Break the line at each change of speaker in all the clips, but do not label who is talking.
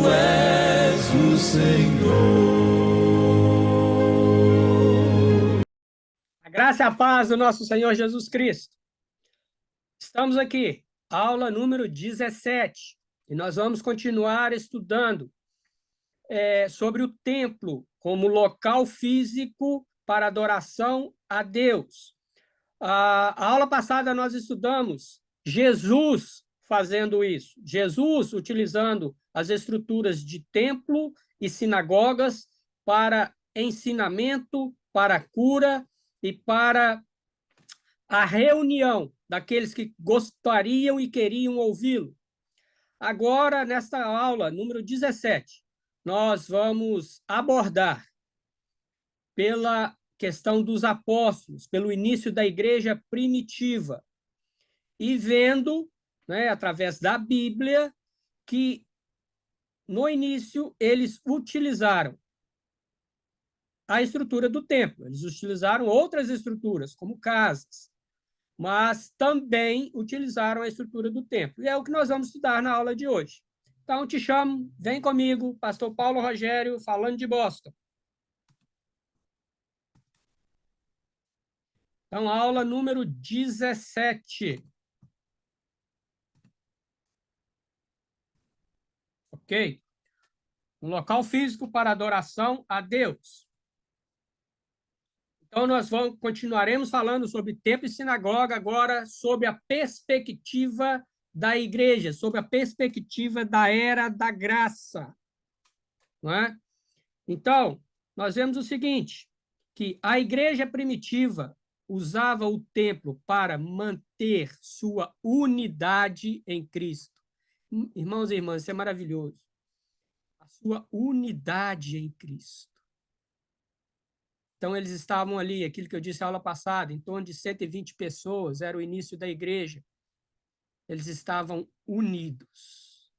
és o Senhor.
A graça e a paz do nosso Senhor Jesus Cristo. Estamos aqui, aula número 17, e nós vamos continuar estudando sobre o templo como local físico para adoração a Deus. A aula passada nós estudamos Jesus fazendo isso, Jesus utilizando as estruturas de templo e sinagogas para ensinamento, para cura e para a reunião daqueles que gostariam e queriam ouvi-lo. Agora, nesta aula, número 17, nós vamos abordar pela questão dos apóstolos, pelo início da igreja primitiva, e vendo, através da Bíblia, que no início eles utilizaram a estrutura do templo, eles utilizaram outras estruturas, como casas, mas também utilizaram a estrutura do templo. E é o que nós vamos estudar na aula de hoje. Então, te chamo, vem comigo, pastor Paulo Rogério, falando de Boston. Então, aula número 17. Ok? Um local físico para adoração a Deus. Então, nós continuaremos falando sobre templo e sinagoga, agora sob a perspectiva da igreja, sob a perspectiva da era da graça. Não é? Então, nós vemos o seguinte, que a igreja primitiva usava o templo para manter sua unidade em Cristo. Irmãos e irmãs, isso é maravilhoso. A sua unidade em Cristo. Então, eles estavam ali, aquilo que eu disse na aula passada, em torno de 120 pessoas, era o início da igreja. Eles estavam unidos,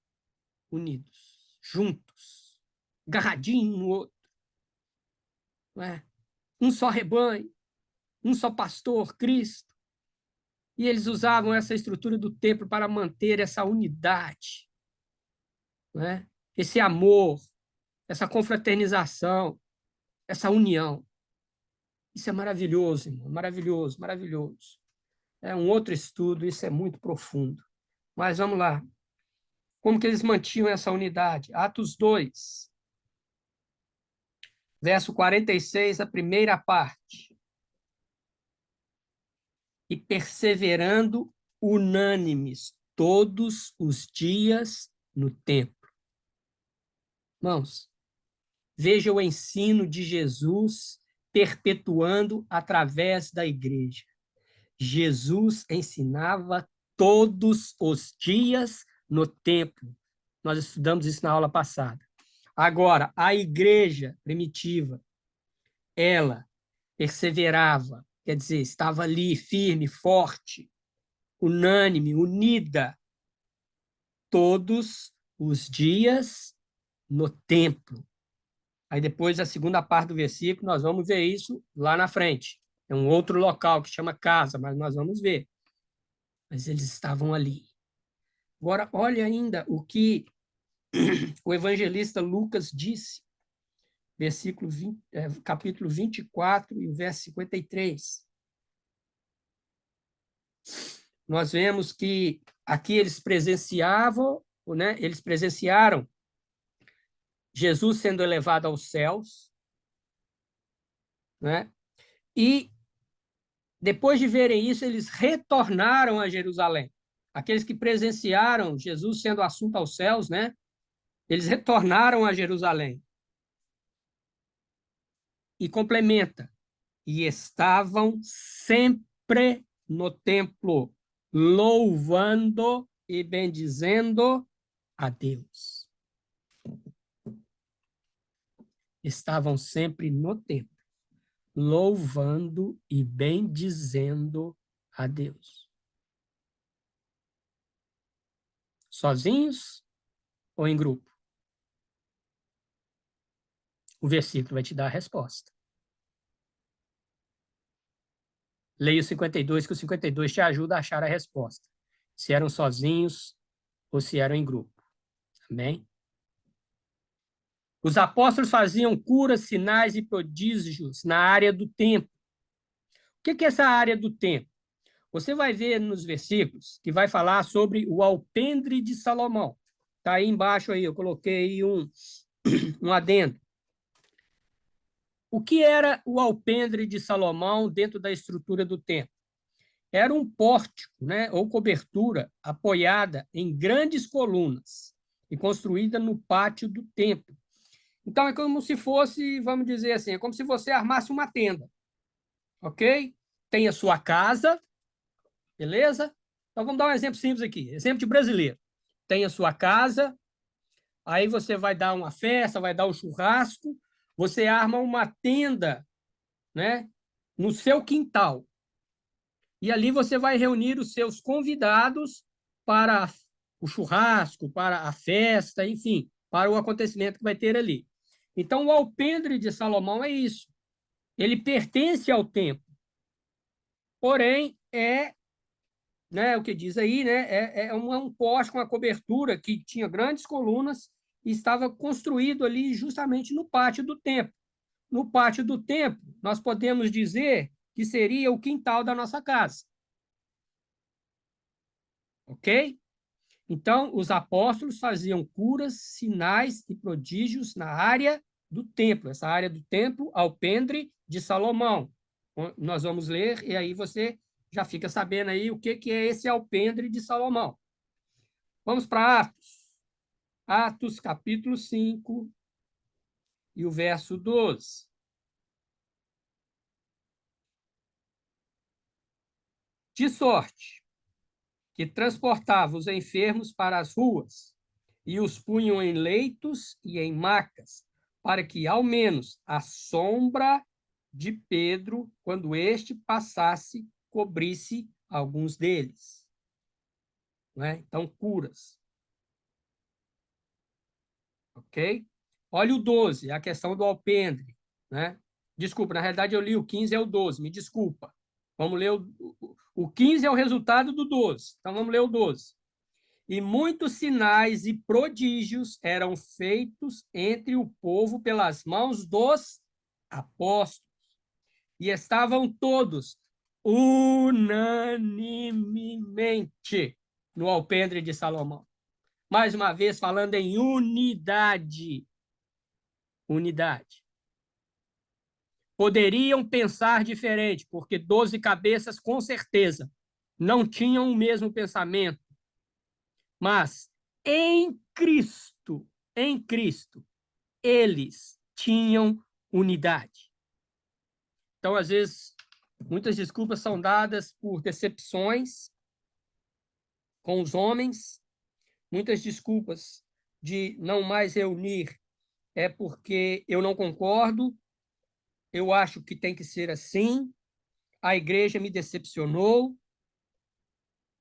juntos, agarradinhos um no outro. Não é? Um só rebanho, um só pastor, Cristo. E eles usavam essa estrutura do templo para manter essa unidade, não é? Esse amor, essa confraternização, essa união. Isso é maravilhoso, irmão, maravilhoso, maravilhoso. É um outro estudo, isso é muito profundo. Mas vamos lá. Como que eles mantinham essa unidade? Atos 2, verso 46, a primeira parte. E perseverando unânimes todos os dias no templo. Irmãos, veja o ensino de Jesus perpetuando através da igreja. Jesus ensinava todos os dias no templo. Nós estudamos isso na aula passada. Agora, a igreja primitiva, ela perseverava, quer dizer, estava ali firme, forte, unânime, unida, todos os dias no templo. Aí depois, a segunda parte do versículo, nós vamos ver isso lá na frente. É um outro local que chama casa, mas nós vamos ver. Mas eles estavam ali. Agora, olha ainda o que o evangelista Lucas disse, capítulo 24 e o verso 53. Nós vemos que aqui eles presenciaram Jesus sendo elevado aos céus, né? E depois de verem isso, eles retornaram a Jerusalém. Aqueles que presenciaram Jesus sendo assunto aos céus, né? Eles retornaram a Jerusalém. E complementa. E estavam sempre no templo, louvando e bendizendo a Deus. Estavam sempre no templo, louvando e bendizendo a Deus. Sozinhos ou em grupo? O versículo vai te dar a resposta. Leia o 52, que o 52 te ajuda a achar a resposta. Se eram sozinhos ou se eram em grupo. Amém? Os apóstolos faziam curas, sinais e prodígios na área do templo. O que é essa área do templo? Você vai ver nos versículos que vai falar sobre o alpendre de Salomão. Está aí embaixo, aí, eu coloquei um adendo. O que era o alpendre de Salomão dentro da estrutura do templo? Era um pórtico, né, ou cobertura apoiada em grandes colunas e construída no pátio do templo. Então, é como se fosse, vamos dizer assim, é como se você armasse uma tenda, ok? Tem a sua casa, beleza? Então, vamos dar um exemplo simples aqui, exemplo de brasileiro. Tem a sua casa, aí você vai dar uma festa, vai dar um churrasco, você arma uma tenda, né, no seu quintal. E ali você vai reunir os seus convidados para o churrasco, para a festa, enfim, para o acontecimento que vai ter ali. Então, o alpendre de Salomão é isso. Ele pertence ao templo, porém é, né, o que diz aí, né, um poste com uma cobertura que tinha grandes colunas e estava construído ali justamente no pátio do templo. No pátio do templo, nós podemos dizer que seria o quintal da nossa casa. Ok? Então, os apóstolos faziam curas, sinais e prodígios na área do templo, essa área do templo, alpendre de Salomão. Nós vamos ler, e aí você já fica sabendo aí o que é esse alpendre de Salomão. Vamos para Atos. Atos, capítulo 5, e o verso 12. De sorte que transportava os enfermos para as ruas e os punham em leitos e em macas, para que, ao menos, a sombra de Pedro, quando este passasse, cobrisse alguns deles. Não é? Então, curas. Ok? Olha o 12, a questão do alpendre. Né? Desculpa, na realidade eu li o 15, é o 12, me desculpa. Vamos ler o 15 é o resultado do 12. Então, vamos ler o 12. E muitos sinais e prodígios eram feitos entre o povo pelas mãos dos apóstolos. E estavam todos unanimemente no alpendre de Salomão. Mais uma vez, falando em unidade. Unidade. Poderiam pensar diferente, porque 12 cabeças, com certeza, não tinham o mesmo pensamento. Mas em Cristo, eles tinham unidade. Então, às vezes, muitas desculpas são dadas por decepções com os homens, muitas desculpas de não mais reunir é porque eu não concordo, eu acho que tem que ser assim, a igreja me decepcionou.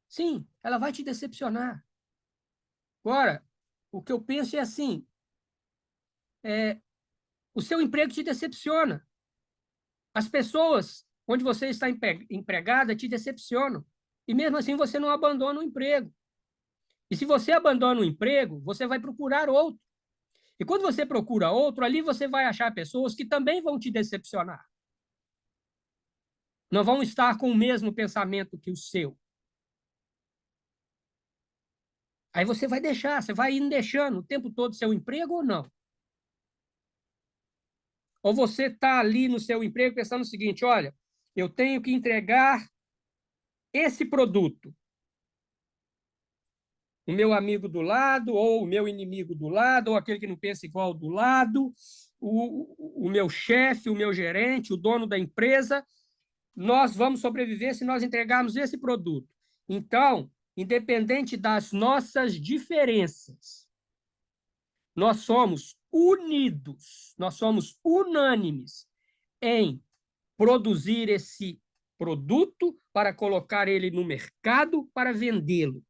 Sim, ela vai te decepcionar. Agora, o que eu penso é assim, o seu emprego te decepciona. As pessoas onde você está empregada te decepcionam. E mesmo assim você não abandona o emprego. E se você abandona o emprego, você vai procurar outro. E quando você procura outro, ali você vai achar pessoas que também vão te decepcionar. Não vão estar com o mesmo pensamento que o seu. Aí você vai deixar, você vai indo deixando o tempo todo seu emprego ou não? Ou você está ali no seu emprego pensando o seguinte, olha, eu tenho que entregar esse produto. O meu amigo do lado, ou o meu inimigo do lado, ou aquele que não pensa igual do lado, o meu chefe, o meu gerente, o dono da empresa, nós vamos sobreviver se nós entregarmos esse produto. Então, independente das nossas diferenças, nós somos unidos, nós somos unânimes em produzir esse produto para colocar ele no mercado para vendê-lo.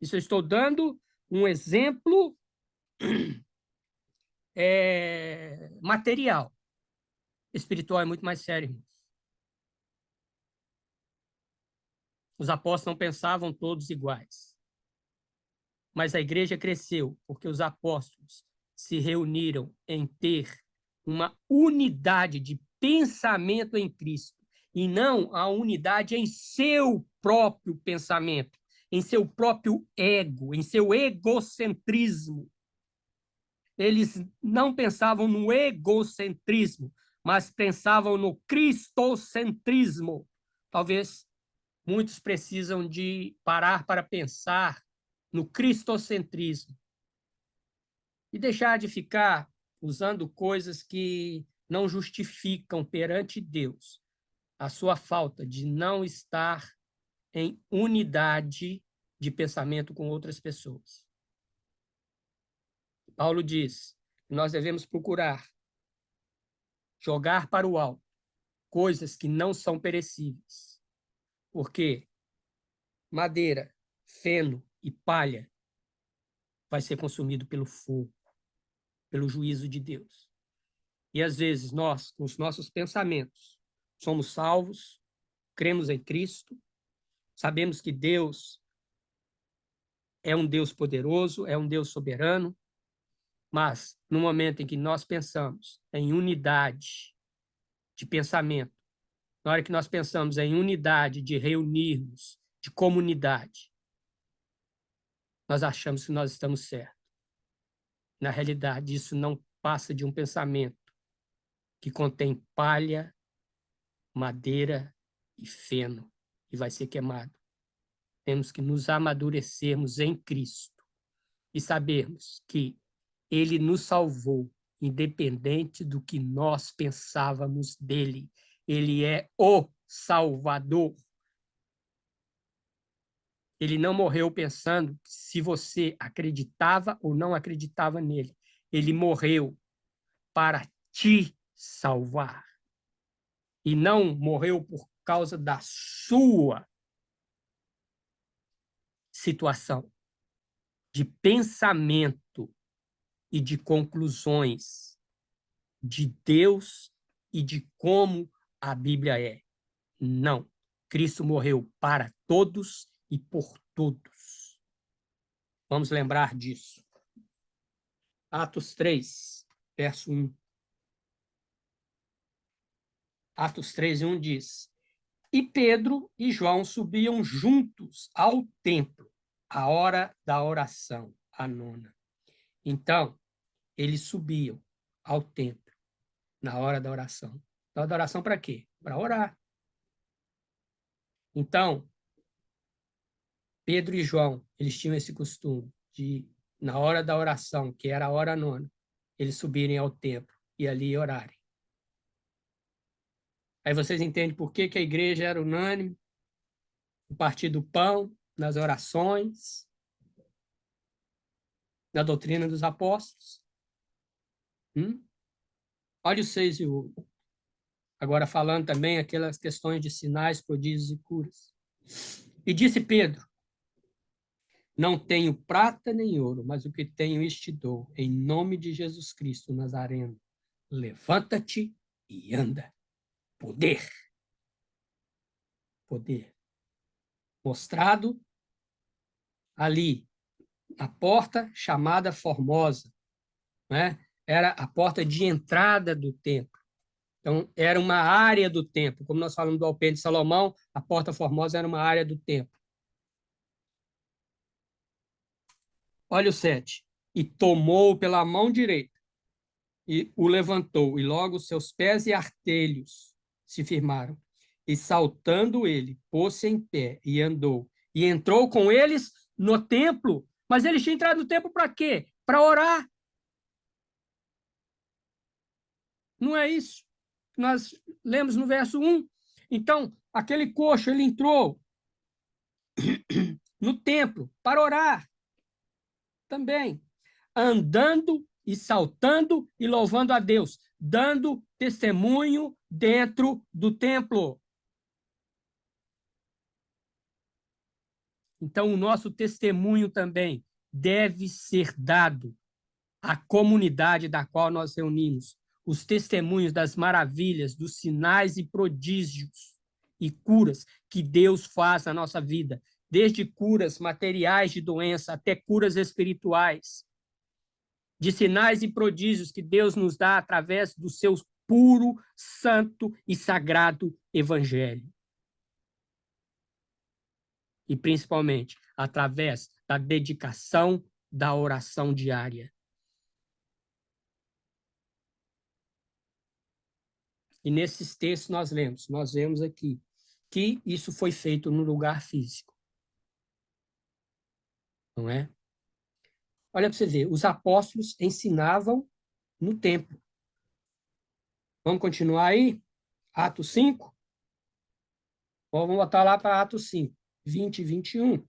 Isso eu estou dando um exemplo material. Espiritual é muito mais sério, irmãos. Os apóstolos não pensavam todos iguais. Mas a igreja cresceu porque os apóstolos se reuniram em ter uma unidade de pensamento em Cristo, e não a unidade em seu próprio pensamento, em seu próprio ego, em seu egocentrismo. Eles não pensavam no egocentrismo, mas pensavam no cristocentrismo. Talvez muitos precisam de parar para pensar no cristocentrismo e deixar de ficar usando coisas que não justificam perante Deus a sua falta de não estar em unidade de pensamento com outras pessoas. Paulo diz que nós devemos procurar jogar para o alto coisas que não são perecíveis, porque madeira, feno e palha vai ser consumido pelo fogo, pelo juízo de Deus. E às vezes nós, com os nossos pensamentos, somos salvos, cremos em Cristo, sabemos que Deus é um Deus poderoso, é um Deus soberano, mas no momento em que nós pensamos em unidade de pensamento, na hora que nós pensamos em unidade de reunirmos, de comunidade, nós achamos que nós estamos certos. Na realidade, isso não passa de um pensamento que contém palha, madeira e feno, e vai ser queimado. Temos que nos amadurecermos em Cristo e sabermos que Ele nos salvou, independente do que nós pensávamos dele. Ele é o Salvador. Ele não morreu pensando se você acreditava ou não acreditava nele. Ele morreu para te salvar. E não morreu por causa da sua situação de pensamento e de conclusões de Deus e de como a Bíblia é. Não. Cristo morreu para todos e por todos. Vamos lembrar disso. Atos 3, verso 1. Atos 3, 1 diz: E Pedro e João subiam juntos ao templo, à hora da oração, a nona. Então, eles subiam ao templo, na hora da oração. Na hora da oração para quê? Para orar. Então, Pedro e João, eles tinham esse costume de, na hora da oração, que era a hora nona, eles subirem ao templo e ali orarem. Aí vocês entendem por que a igreja era unânime, o partir do pão, nas orações, na doutrina dos apóstolos. Olha o 6 e 8. Agora falando também aquelas questões de sinais, prodígios e curas. E disse Pedro: Não tenho prata nem ouro, mas o que tenho isto te dou, em nome de Jesus Cristo Nazareno. Levanta-te e anda. Poder. Poder. Mostrado ali, na porta chamada Formosa, né? Era a porta de entrada do templo. Então, era uma área do templo. Como nós falamos do Alpendre de Salomão, a Porta Formosa era uma área do templo. Olha o 7. E tomou pela mão direita e o levantou, e logo seus pés e artelhos se firmaram. E saltando ele, pôs-se em pé e andou. E entrou com eles no templo. Mas ele tinha entrado no templo para quê? Para orar. Não é isso? Nós lemos no verso 1. Então, aquele coxo, ele entrou no templo para orar também, andando e saltando e louvando a Deus, dando testemunho dentro do templo. Então, o nosso testemunho também deve ser dado à comunidade da qual nós reunimos, os testemunhos das maravilhas, dos sinais e prodígios e curas que Deus faz na nossa vida, desde curas materiais de doença até curas espirituais. de sinais e prodígios que Deus nos dá através do seu puro, santo e sagrado evangelho. E, principalmente, através da dedicação da oração diária. E nesses textos nós vemos aqui que isso foi feito no lugar físico. Não é? Olha para você ver, os apóstolos ensinavam no templo. Vamos continuar aí? Atos 5? Ou vamos botar lá para Atos 5, 20 e 21.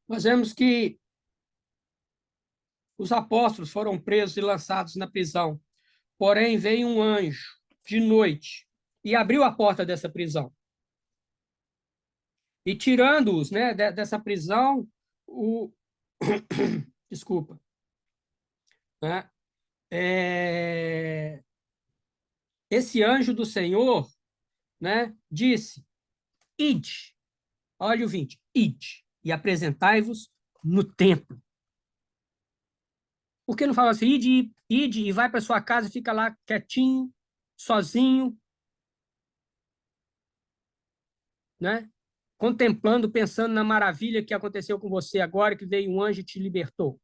Nós vemos que os apóstolos foram presos e lançados na prisão. Porém, veio um anjo de noite e abriu a porta dessa prisão. E tirando-os, né, dessa prisão, desculpa, né, esse anjo do Senhor, né, disse: ide, olha o 20, ide e apresentai-vos no templo. Por que não fala assim, ide e vai para sua casa e fica lá quietinho, sozinho, né? Contemplando, pensando na maravilha que aconteceu com você agora, que veio um anjo e te libertou.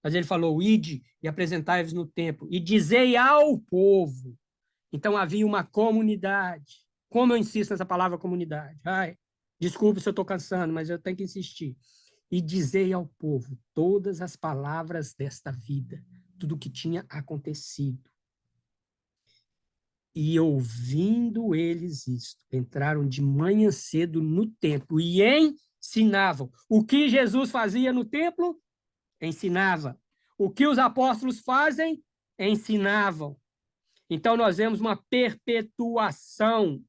Mas ele falou, ide e apresentai-vos no templo, e dizei ao povo. Então havia uma comunidade. Como eu insisto nessa palavra comunidade? Ai, desculpe se eu estou cansando, mas eu tenho que insistir. E dizei ao povo todas as palavras desta vida, tudo o que tinha acontecido. E ouvindo eles isto, entraram de manhã cedo no templo e ensinavam. O que Jesus fazia no templo? Ensinava. O que os apóstolos fazem? Ensinavam. Então, nós vemos uma perpetuação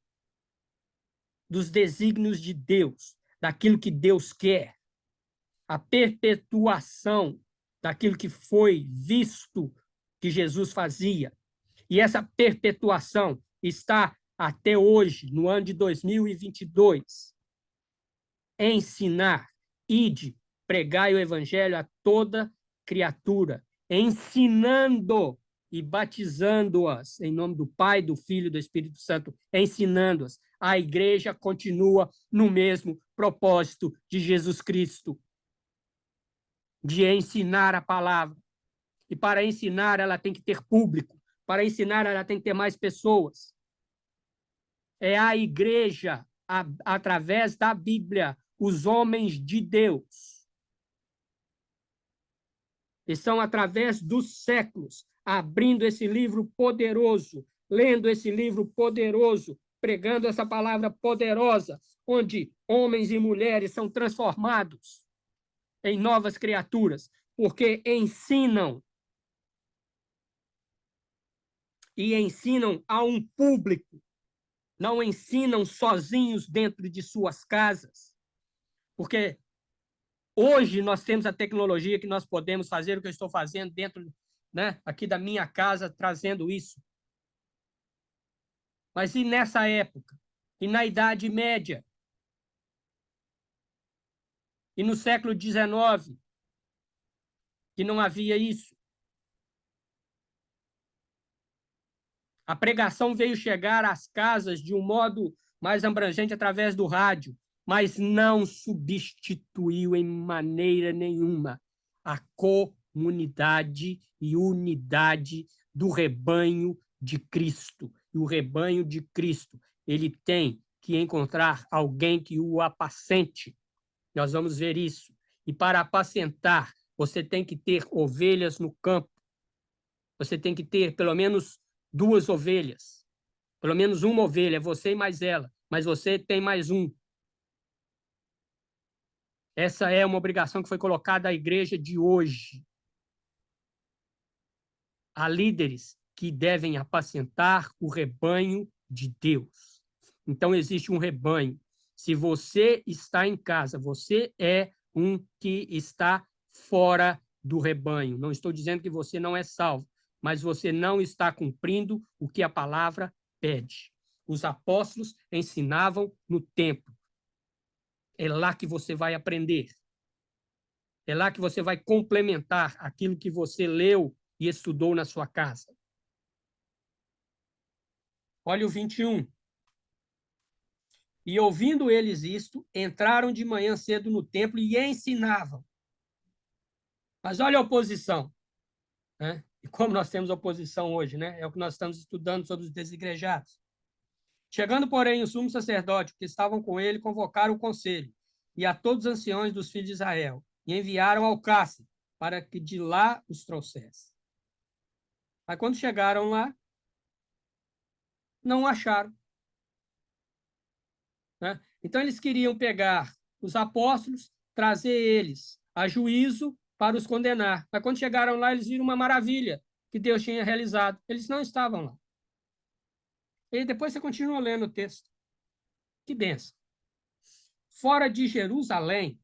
dos desígnios de Deus, daquilo que Deus quer. A perpetuação daquilo que foi visto que Jesus fazia. E essa perpetuação está até hoje, no ano de 2022. Ensinar, ide, pregai o evangelho a toda criatura, ensinando e batizando-as em nome do Pai, do Filho e do Espírito Santo, ensinando-as. A igreja continua no mesmo propósito de Jesus Cristo, de ensinar a palavra. E para ensinar, ela tem que ter público. Para ensinar, ela tem que ter mais pessoas. É a igreja, através da Bíblia, os homens de Deus. Estão, através dos séculos, abrindo esse livro poderoso, lendo esse livro poderoso, pregando essa palavra poderosa, onde homens e mulheres são transformados em novas criaturas, porque ensinam e ensinam a um público, não ensinam sozinhos dentro de suas casas, porque hoje nós temos a tecnologia que nós podemos fazer o que eu estou fazendo dentro, né, aqui da minha casa, trazendo isso. Mas e nessa época? E na Idade Média? E no século XIX? Que não havia isso? A pregação veio chegar às casas de um modo mais abrangente através do rádio, mas não substituiu em maneira nenhuma a comunidade e unidade do rebanho de Cristo. E o rebanho de Cristo, ele tem que encontrar alguém que o apacente. Nós vamos ver isso. E para apacentar, você tem que ter ovelhas no campo. Você tem que ter pelo menos 2 ovelhas. Pelo menos uma ovelha, você e mais ela. Mas você tem mais um. Essa é uma obrigação que foi colocada à igreja de hoje. Há líderes que devem apacentar o rebanho de Deus. Então, existe um rebanho. Se você está em casa, você é um que está fora do rebanho. Não estou dizendo que você não é salvo, mas você não está cumprindo o que a palavra pede. Os apóstolos ensinavam no templo. É lá que você vai aprender. É lá que você vai complementar aquilo que você leu e estudou na sua casa. Olha o 21. E ouvindo eles isto, entraram de manhã cedo no templo e ensinavam. Mas olha a oposição, né? E como nós temos oposição hoje, né? É o que nós estamos estudando sobre os desigrejados. Chegando, porém, o sumo sacerdote, que estavam com ele, convocaram o conselho e a todos os anciões dos filhos de Israel, e enviaram ao Cássio, para que de lá os trouxesse. Mas quando chegaram lá, não acharam. Né? Então, eles queriam pegar os apóstolos, trazer eles a juízo para os condenar. Mas quando chegaram lá, eles viram uma maravilha que Deus tinha realizado. Eles não estavam lá. E depois você continua lendo o texto. Que benção. Fora de Jerusalém,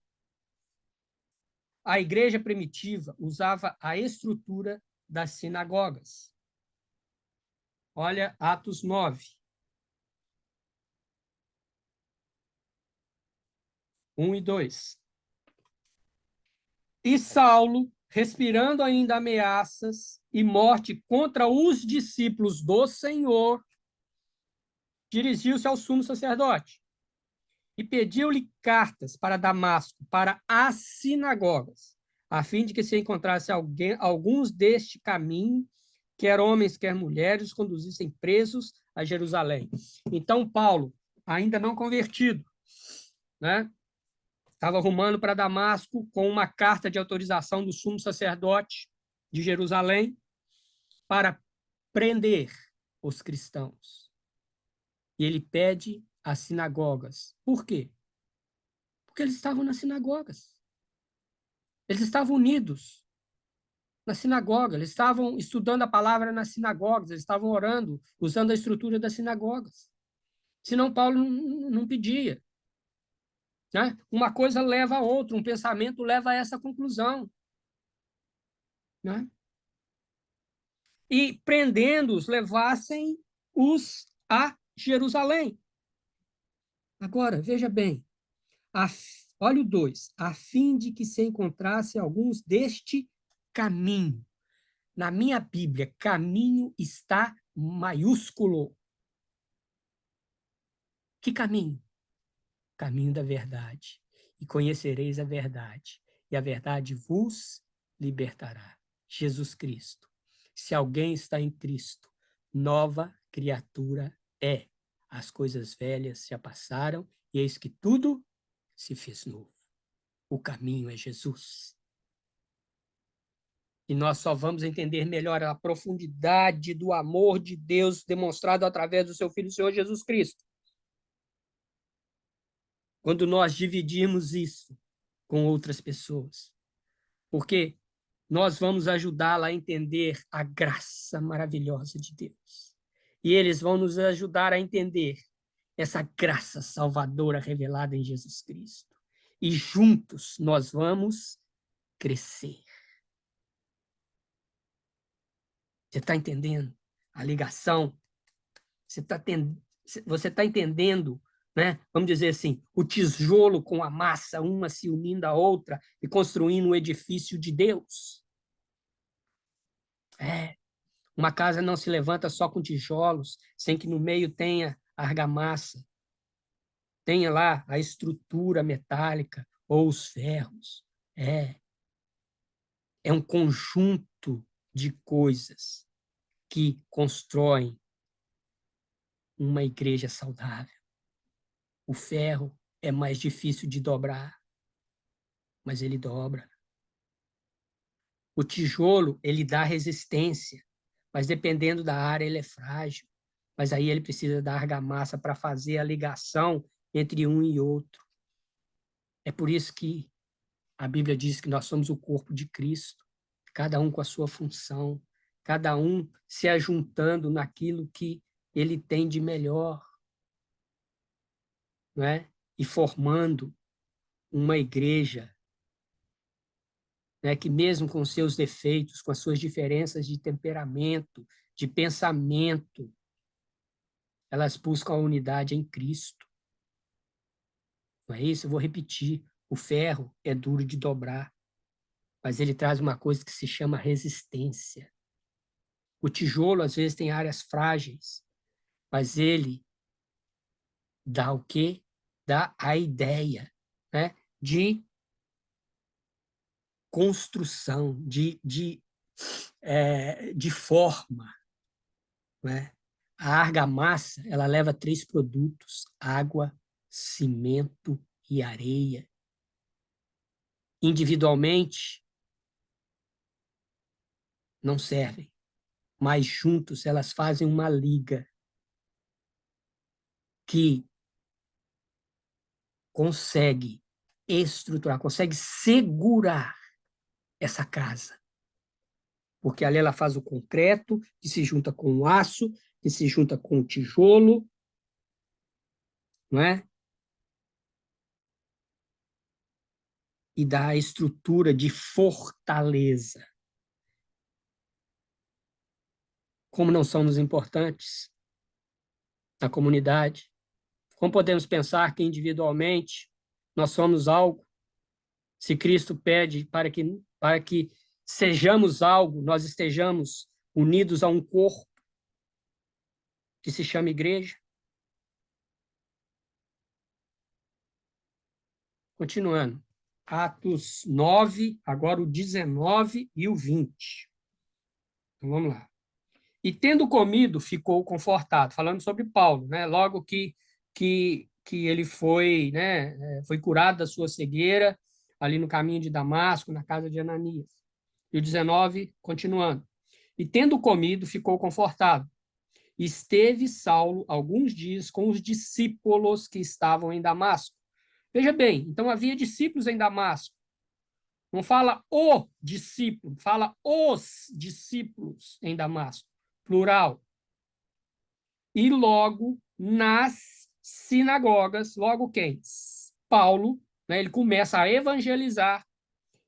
a igreja primitiva usava a estrutura das sinagogas. Olha Atos 9, 1 e 2. E Saulo, respirando ainda ameaças e morte contra os discípulos do Senhor, dirigiu-se ao sumo sacerdote e pediu-lhe cartas para Damasco, para as sinagogas, a fim de que se encontrasse alguns deste caminho, quer homens, quer mulheres, conduzissem presos a Jerusalém. Então, Paulo, ainda não convertido, né? Estava rumando para Damasco com uma carta de autorização do sumo sacerdote de Jerusalém para prender os cristãos. E ele pede às sinagogas. Por quê? Porque eles estavam nas sinagogas. Eles estavam unidos na sinagoga, eles estavam estudando a palavra nas sinagogas, eles estavam orando, usando a estrutura das sinagogas. Senão Paulo não pedia. Né? Uma coisa leva a outra, um pensamento leva a essa conclusão. Né? E prendendo-os, levassem-os a Jerusalém. Agora, veja bem, olha o 2, a fim de que se encontrasse alguns deste caminho. Na minha Bíblia, caminho está maiúsculo. Que caminho? Caminho da verdade. E conhecereis a verdade, e a verdade vos libertará. Jesus Cristo. Se alguém está em Cristo, nova criatura é. As coisas velhas já passaram, e eis que tudo se fez novo. O caminho é Jesus. E nós só vamos entender melhor a profundidade do amor de Deus demonstrado através do seu Filho, o Senhor Jesus Cristo. Quando nós dividirmos isso com outras pessoas. Porque nós vamos ajudá-la a entender a graça maravilhosa de Deus. E eles vão nos ajudar a entender essa graça salvadora revelada em Jesus Cristo. E juntos nós vamos crescer. Você está entendendo a ligação? Você está entendendo, né? Vamos dizer assim, o tijolo com a massa, uma se unindo à outra e construindo um edifício de Deus. Uma casa não se levanta só com tijolos, sem que no meio tenha argamassa, tenha lá a estrutura metálica ou os ferros. É um conjunto de coisas que constroem uma igreja saudável. O ferro é mais difícil de dobrar, mas ele dobra. O tijolo, ele dá resistência, mas dependendo da área, ele é frágil. Mas aí ele precisa da argamassa para fazer a ligação entre um e outro. É por isso que a Bíblia diz que nós somos o corpo de Cristo, cada um com a sua função, cada um se ajuntando naquilo que ele tem de melhor, não é? E formando uma igreja, né, que mesmo com seus defeitos, com as suas diferenças de temperamento, de pensamento, elas buscam a unidade em Cristo. Não é isso? Eu vou repetir. O ferro é duro de dobrar, mas ele traz uma coisa que se chama resistência. O tijolo, às vezes, tem áreas frágeis, mas ele dá o quê? Dá a ideia, né, de construção, de forma, né? A argamassa, ela leva 3 produtos: água, cimento e areia. Individualmente, não servem, mas juntos elas fazem uma liga que consegue estruturar, consegue segurar essa casa. Porque ali ela faz o concreto, que se junta com o aço, que se junta com o tijolo, não é? E dá a estrutura de fortaleza. Como não somos importantes na comunidade, como podemos pensar que individualmente nós somos algo, se Cristo pede para que sejamos algo, nós estejamos unidos a um corpo que se chama igreja? Continuando. Atos 9, agora o 19 e o 20. Então, vamos lá. E tendo comido, ficou confortado. Falando sobre Paulo, né? Logo que ele foi, né, foi curado da sua cegueira, ali no caminho de Damasco, na casa de Ananias. E o 19, continuando. E tendo comido, ficou confortado. Esteve Saulo alguns dias com os discípulos que estavam em Damasco. Veja bem, então havia discípulos em Damasco. Não fala o discípulo, fala os discípulos em Damasco, plural. E logo nas sinagogas, logo quem? Paulo, né, ele começa a evangelizar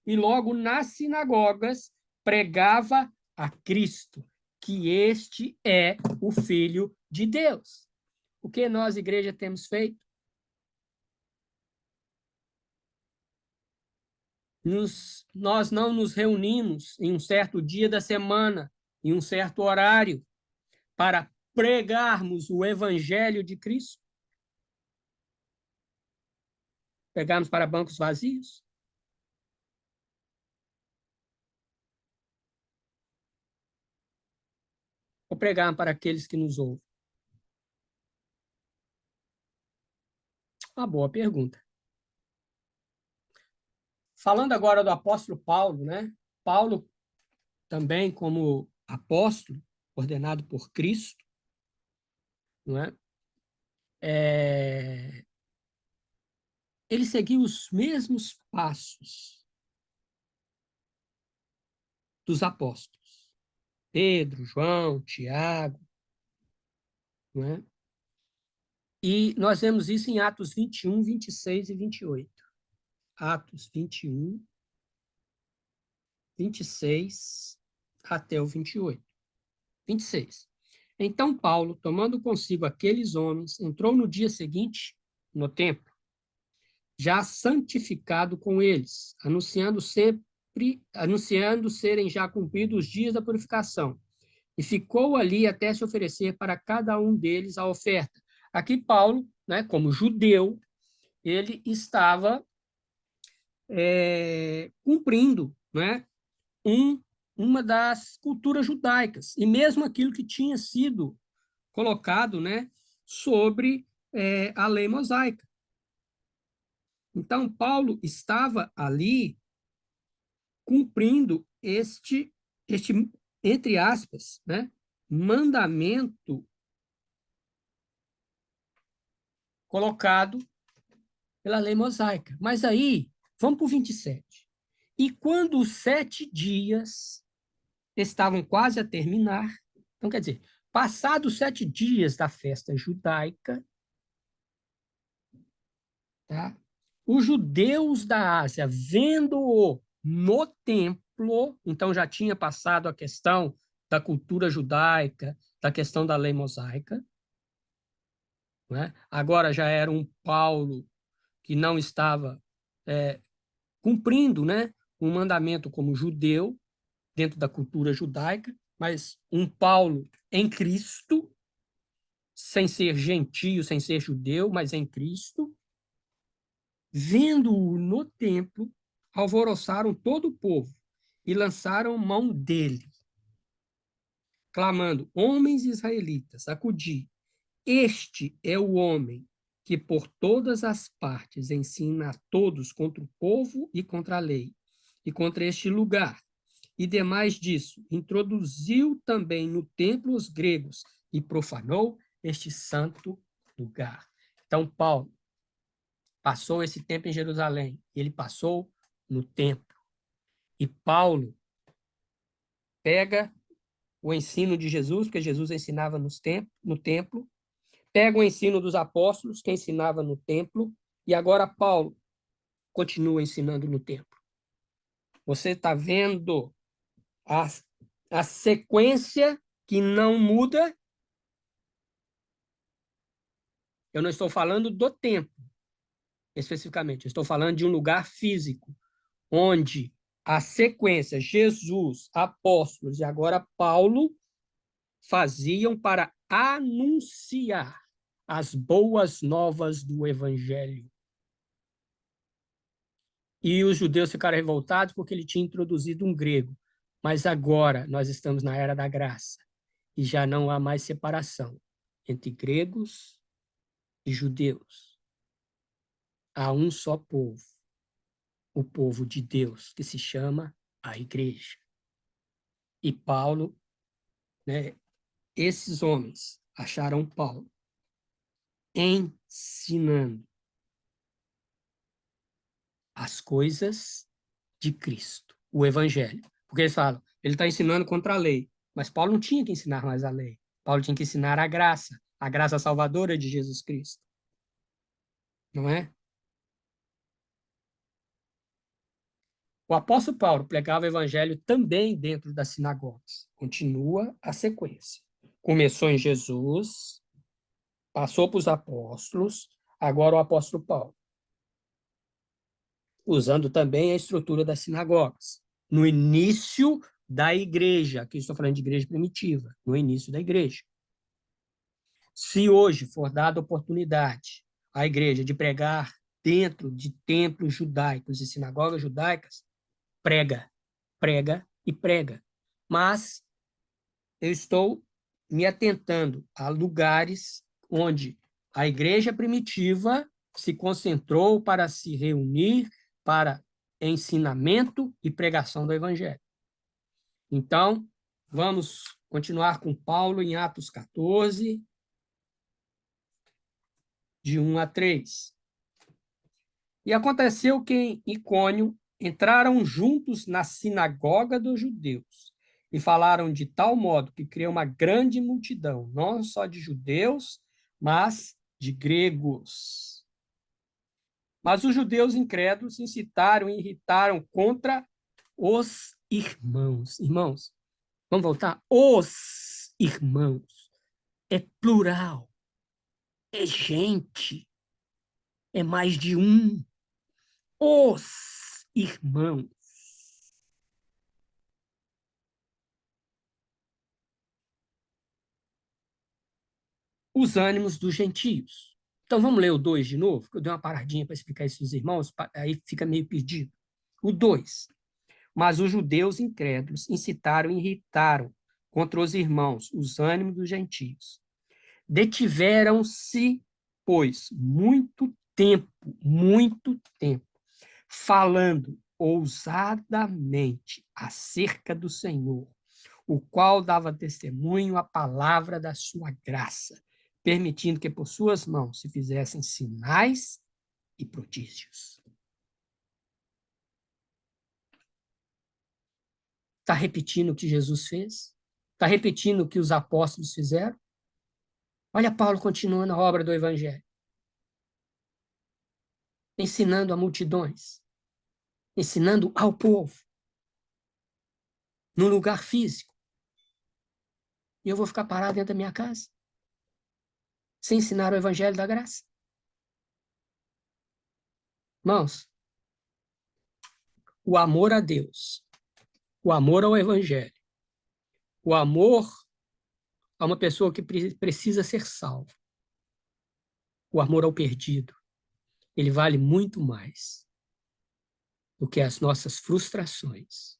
e logo nas sinagogas pregava a Cristo, que este é o Filho de Deus. O que nós, igreja, temos feito? Nós não nos reunimos em um certo dia da semana, em um certo horário, para pregarmos o Evangelho de Cristo? Pregarmos para bancos vazios? Ou pregarmos para aqueles que nos ouvem? Uma boa pergunta. Falando agora do apóstolo Paulo, né? Paulo também como apóstolo, ordenado por Cristo, não é? Ele seguiu os mesmos passos dos apóstolos. Pedro, João, Tiago, não é? E nós vemos isso em Atos 21, 26 e 28. Atos 21, 26 até o 28. 26. Então Paulo, tomando consigo aqueles homens, entrou no dia seguinte no templo, já santificado com eles, anunciando serem já cumpridos os dias da purificação. E ficou ali até se oferecer para cada um deles a oferta. Aqui Paulo, né, como judeu, ele estava cumprindo, né, uma das culturas judaicas, e mesmo aquilo que tinha sido colocado, né, sobre a lei mosaica. Então, Paulo estava ali cumprindo este entre aspas, né, mandamento colocado pela lei mosaica. Mas aí, vamos para o 27. E quando os 7 dias estavam quase a terminar, então quer dizer, passados 7 dias da festa judaica, tá? Os judeus da Ásia, vendo-o no templo, então já tinha passado a questão da cultura judaica, da questão da lei mosaica, né? Agora já era um Paulo que não estava cumprindo, né, um mandamento como judeu, dentro da cultura judaica, mas um Paulo em Cristo, sem ser gentio, sem ser judeu, mas em Cristo, vendo-o no templo, alvoroçaram todo o povo e lançaram mão dele, clamando: homens israelitas, acudi, este é o homem que por todas as partes ensina a todos contra o povo e contra a lei, e contra este lugar. E demais disso, introduziu também no templo os gregos e profanou este santo lugar. Então, Paulo passou esse tempo em Jerusalém, ele passou no templo. E Paulo pega o ensino de Jesus, porque Jesus ensinava no templo, pega o ensino dos apóstolos, que ensinava no templo, e agora Paulo continua ensinando no templo. Você está vendo a, a sequência que não muda. Eu não estou falando do templo, especificamente. Eu estou falando de um lugar físico, onde a sequência Jesus, apóstolos e agora Paulo faziam para anunciar as boas novas do Evangelho. E os judeus ficaram revoltados porque ele tinha introduzido um grego. Mas agora nós estamos na era da graça e já não há mais separação entre gregos e judeus. Há um só povo, o povo de Deus, que se chama a igreja. E Paulo, né, esses homens acharam Paulo ensinando as coisas de Cristo, o Evangelho. Porque eles falam, ele está ensinando contra a lei, mas Paulo não tinha que ensinar mais a lei. Paulo tinha que ensinar a graça salvadora de Jesus Cristo. Não é? O apóstolo Paulo pregava o evangelho também dentro das sinagogas. Continua a sequência. Começou em Jesus, passou para os apóstolos, agora o apóstolo Paulo. Usando também a estrutura das sinagogas. No início da igreja, aqui estou falando de igreja primitiva, no início da igreja. Se hoje for dada oportunidade à igreja de pregar dentro de templos judaicos e sinagogas judaicas, prega, prega e prega. Mas eu estou me atentando a lugares onde a igreja primitiva se concentrou para se reunir para ensinamento e pregação do evangelho. Então, vamos continuar com Paulo em Atos 14, de 1 a 3. E aconteceu que em Icônio entraram juntos na sinagoga dos judeus e falaram de tal modo que criou uma grande multidão, não só de judeus, mas de gregos. Mas os judeus incrédulos incitaram e irritaram contra os irmãos. Irmãos, vamos voltar? Os irmãos. É plural. É gente. É mais de um. Os irmãos. Os ânimos dos gentios. Então vamos ler o 2 de novo, que eu dei uma paradinha para explicar isso aos irmãos, aí fica meio perdido. O 2. Mas os judeus incrédulos incitaram e irritaram contra os irmãos os ânimos dos gentios. Detiveram-se, pois, muito tempo, falando ousadamente acerca do Senhor, o qual dava testemunho à palavra da sua graça, permitindo que por suas mãos se fizessem sinais e prodígios. Está repetindo o que Jesus fez? Está repetindo o que os apóstolos fizeram? Olha Paulo continuando a obra do Evangelho, ensinando a multidões, ensinando ao povo, num lugar físico. E eu vou ficar parado dentro da minha casa, sem ensinar o Evangelho da graça? Irmãos, o amor a Deus, o amor ao Evangelho, o amor a uma pessoa que precisa ser salva, o amor ao perdido, ele vale muito mais do que as nossas frustrações,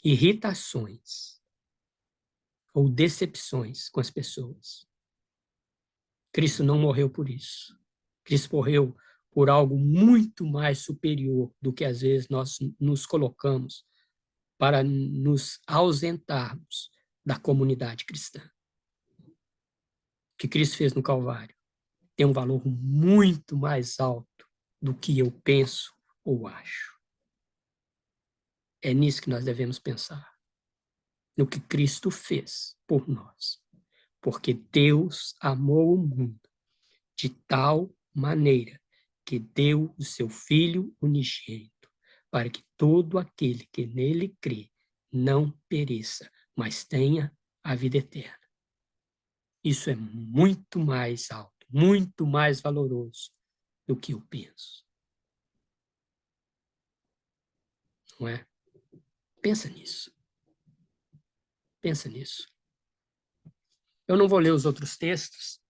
irritações ou decepções com as pessoas. Cristo não morreu por isso. Cristo morreu por algo muito mais superior do que às vezes nós nos colocamos para nos ausentarmos da comunidade cristã. O que Cristo fez no Calvário tem um valor muito mais alto do que eu penso ou acho. É nisso que nós devemos pensar, no que Cristo fez por nós. Porque Deus amou o mundo de tal maneira que deu o seu Filho unigênito, para que todo aquele que nele crê não pereça, mas tenha a vida eterna. Isso é muito mais alto, muito mais valoroso do que eu penso. Não é? Pensa nisso. Pensa nisso. Eu não vou ler os outros textos,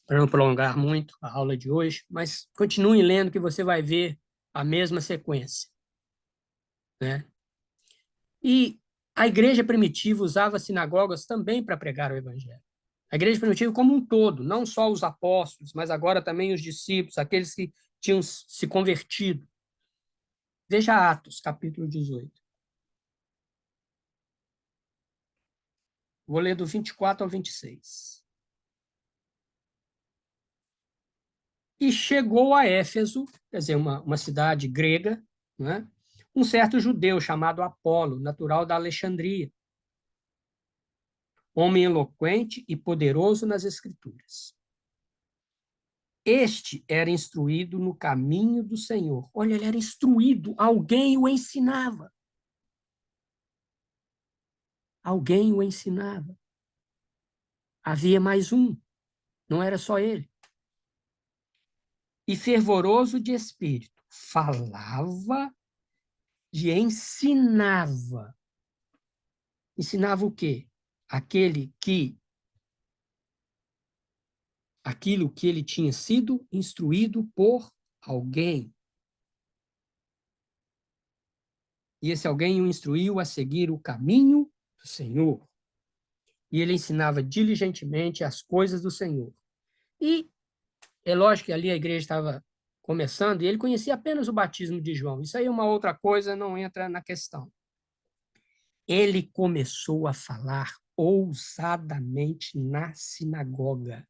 para não prolongar muito a aula de hoje, mas continue lendo que você vai ver a mesma sequência, né? E a igreja primitiva usava sinagogas também para pregar o evangelho. A igreja primitiva como um todo, não só os apóstolos, mas agora também os discípulos, aqueles que tinham se convertido. Veja Atos, capítulo 18. Vou ler do 24 ao 26. E chegou a Éfeso, quer dizer, uma cidade grega, né? Um certo judeu chamado Apolo, natural da Alexandria, homem eloquente e poderoso nas Escrituras. Este era instruído no caminho do Senhor. Olha, ele era instruído, alguém o ensinava. Alguém o ensinava. Havia mais um, não era só ele. E fervoroso de espírito, falava e ensinava. Ensinava o quê? Aquilo que ele tinha sido instruído por alguém. E esse alguém o instruiu a seguir o caminho do Senhor. E ele ensinava diligentemente as coisas do Senhor. E é lógico que ali a igreja estava começando, e ele conhecia apenas o batismo de João. Isso aí é uma outra coisa, não entra na questão. Ele começou a falar ousadamente na sinagoga.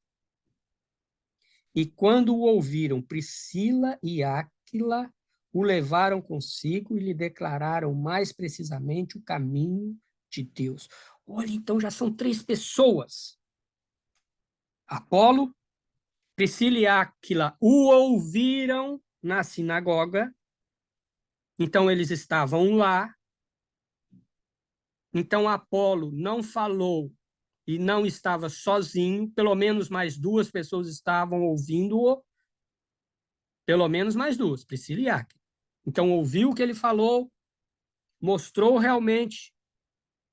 E quando o ouviram, Priscila e Áquila o levaram consigo e lhe declararam mais precisamente o caminho de Deus. Olha, então já são 3 pessoas. Apolo, Priscila e Áquila o ouviram na sinagoga, então eles estavam lá. Então Apolo não falou e não estava sozinho, pelo menos mais 2 pessoas estavam ouvindo-o, pelo menos mais 2, Priscila e Áquila. Então ouviu o que ele falou, mostrou realmente,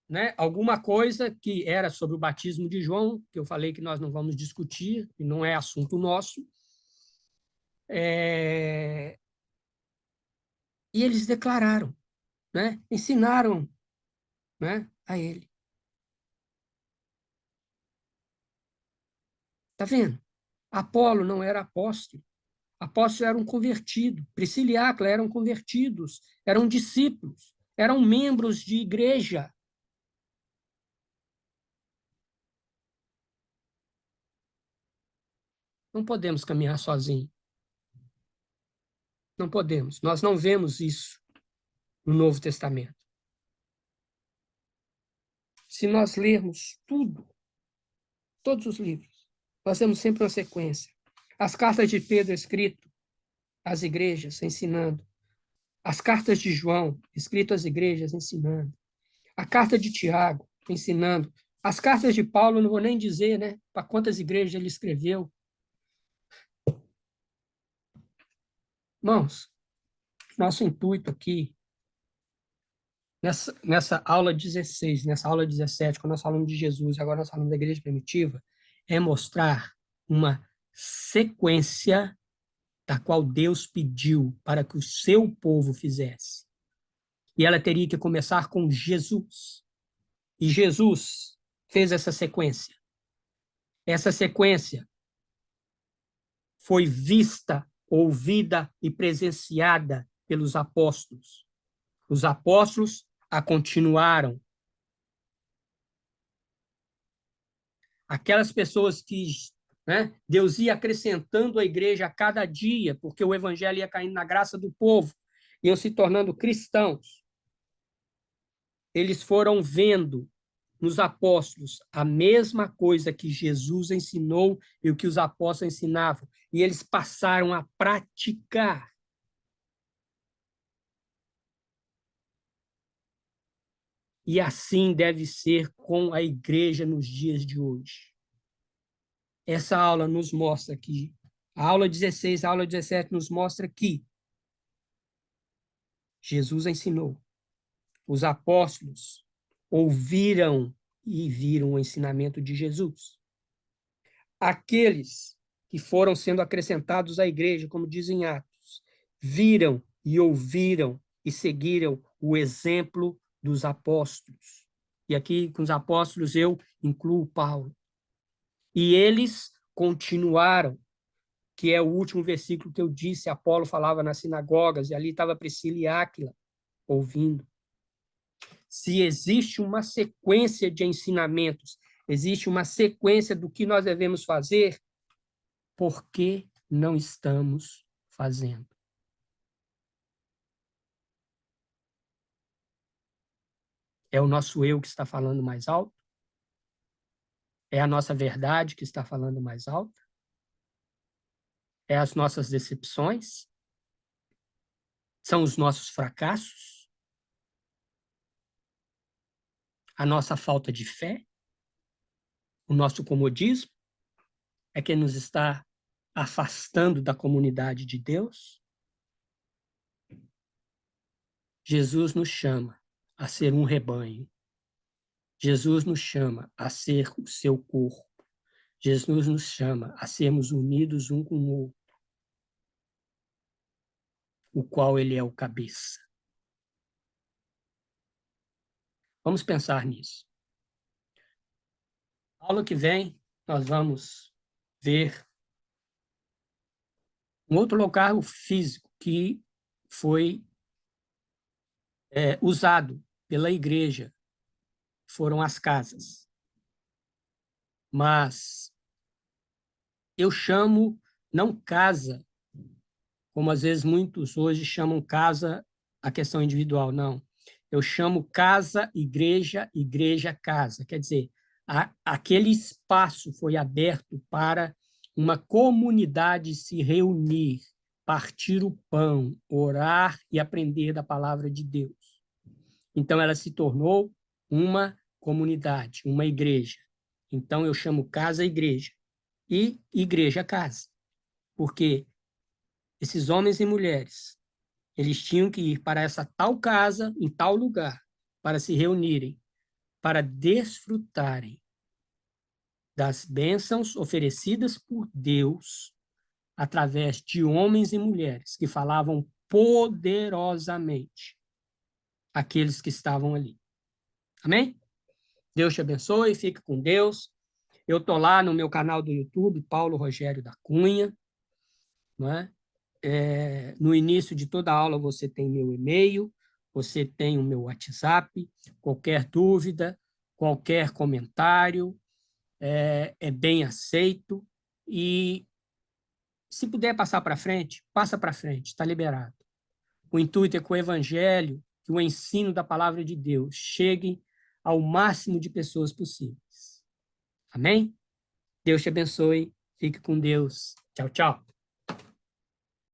né, alguma coisa que era sobre o batismo de João, que eu falei que nós não vamos discutir, e não é assunto nosso. E eles declararam, né, ensinaram, né, a ele. Está vendo? Apolo não era apóstolo. Apóstolos eram convertidos. Priscila e Áquila eram convertidos, eram discípulos, eram membros de igreja. Não podemos caminhar sozinhos. Não podemos. Nós não vemos isso no Novo Testamento. Se nós lermos tudo, todos os livros, nós temos sempre uma sequência. As cartas de Pedro escrito às igrejas, ensinando. As cartas de João, escrito às igrejas, ensinando. A carta de Tiago, ensinando. As cartas de Paulo, não vou nem dizer, né, para quantas igrejas ele escreveu. Irmãos, nosso intuito aqui, nessa aula 16, nessa aula 17, quando nós falamos de Jesus, agora nós falamos da igreja primitiva, é mostrar uma sequência da qual Deus pediu para que o seu povo fizesse. E ela teria que começar com Jesus. E Jesus fez essa sequência. Essa sequência foi vista, ouvida e presenciada pelos apóstolos. Os apóstolos a continuaram. Aquelas pessoas que, né, Deus ia acrescentando à igreja a cada dia, porque o evangelho ia caindo na graça do povo, iam se tornando cristãos. Eles foram vendo nos apóstolos a mesma coisa que Jesus ensinou e o que os apóstolos ensinavam, e eles passaram a praticar. E assim deve ser com a igreja nos dias de hoje. Essa aula nos mostra que, a aula 16, a aula 17 nos mostra que Jesus ensinou, os apóstolos ouviram e viram o ensinamento de Jesus. Aqueles que foram sendo acrescentados à igreja, como dizem Atos, viram e ouviram e seguiram o exemplo dos apóstolos. E aqui, com os apóstolos, eu incluo Paulo. E eles continuaram, que é o último versículo que eu disse, Apolo falava nas sinagogas, e ali estava Priscila e Áquila ouvindo. Se existe uma sequência de ensinamentos, existe uma sequência do que nós devemos fazer, por que não estamos fazendo? É o nosso eu que está falando mais alto? É a nossa verdade que está falando mais alto? É as nossas decepções? São os nossos fracassos? A nossa falta de fé? O nosso comodismo? É que nos está afastando da comunidade de Deus? Jesus nos chama a ser um rebanho. Jesus nos chama a ser o seu corpo. Jesus nos chama a sermos unidos um com o outro, o qual ele é o cabeça. Vamos pensar nisso. Na aula que vem, nós vamos ver um outro local físico que foi usado pela igreja, foram as casas. Mas eu chamo não casa, como às vezes muitos hoje chamam casa a questão individual, não. Eu chamo casa, igreja, igreja, casa. Quer dizer, aquele espaço foi aberto para uma comunidade se reunir, partir o pão, orar e aprender da palavra de Deus. Então, ela se tornou uma comunidade, uma igreja. Então, eu chamo casa, igreja. E igreja, casa. Porque esses homens e mulheres, eles tinham que ir para essa tal casa, em tal lugar, para se reunirem, para desfrutarem das bênçãos oferecidas por Deus através de homens e mulheres que falavam poderosamente aqueles que estavam ali. Amém? Deus te abençoe, fique com Deus. Eu estou lá no meu canal do YouTube, Paulo Rogério da Cunha. Não é? No início de toda aula você tem meu e-mail, você tem o meu WhatsApp, qualquer dúvida, qualquer comentário, é bem aceito. E se puder passar para frente, passa para frente, está liberado. O intuito é que o evangelho, que o ensino da palavra de Deus chegue ao máximo de pessoas possíveis. Amém? Deus te abençoe. Fique com Deus. Tchau, tchau.